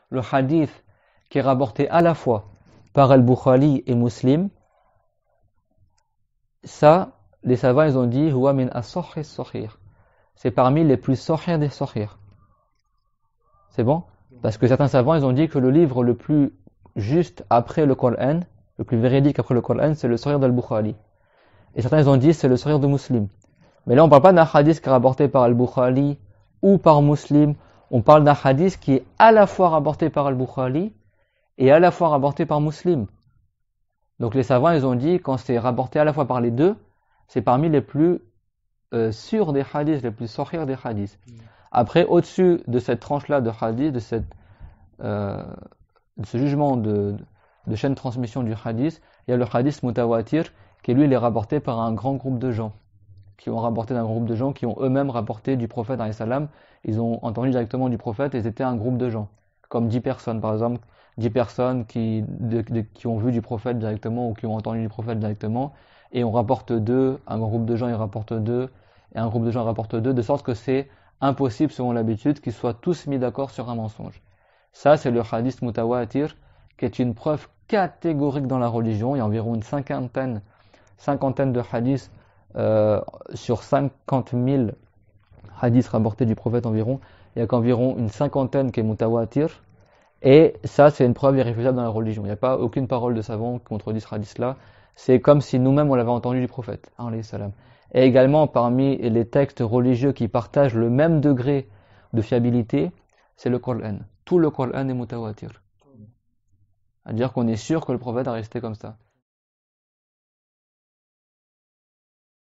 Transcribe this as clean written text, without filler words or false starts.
le hadith qui est rapporté à la fois par Al-Bukhari et Muslim, ça, les savants ils ont dit huwa min as-sahih as-sahih. C'est parmi les plus sahih des sahih. C'est bon? Parce que certains savants ils ont dit que le livre le plus juste après le Coran, le plus véridique après le Coran, c'est le Sahih d'Al-Bukhari. Et certains ils ont dit c'est le Sahih de Muslim. Mais là on parle pas d'un hadith qui est rapporté par Al-Bukhari ou par Muslim, on parle d'un hadith qui est à la fois rapporté par Al-Bukhari et à la fois rapporté par Muslim. Donc les savants ils ont dit quand c'est rapporté à la fois par les deux, c'est parmi les plus sûrs des hadiths, les plus sahih des hadiths. Après, au-dessus de cette tranche-là de hadith, de ce jugement de chaîne de transmission du hadith, il y a le hadith mutawatir qui lui il est rapporté par un grand groupe de gens qui ont rapporté d'un groupe de gens qui ont eux-mêmes rapporté du prophète alayhi salam. Ils ont entendu directement du prophète et ils étaient un groupe de gens comme 10 personnes par exemple, 10 personnes qui ont vu du prophète directement ou qui ont entendu du prophète directement, et on rapporte deux, un groupe de gens il rapporte deux et un groupe de gens rapporte deux, de sorte que c'est impossible selon l'habitude qu'ils soient tous mis d'accord sur un mensonge. Ça c'est le hadith mutawatir qui est une preuve catégorique dans la religion. Il y a environ une cinquantaine de hadiths sur 50 000 hadiths rapportés du prophète environ. Il y a qu'environ une cinquantaine qui est mutawatir, et ça c'est une preuve irréfutable dans la religion. Il n'y a pas aucune parole de savant qui contredit ce hadith-là. C'est comme si nous-mêmes on l'avait entendu du prophète alayhi salam. Et également parmi les textes religieux qui partagent le même degré de fiabilité, c'est le Coran. Tout le Coran est mutawatir. C'est-à-dire qu'on est sûr que le prophète a resté comme ça.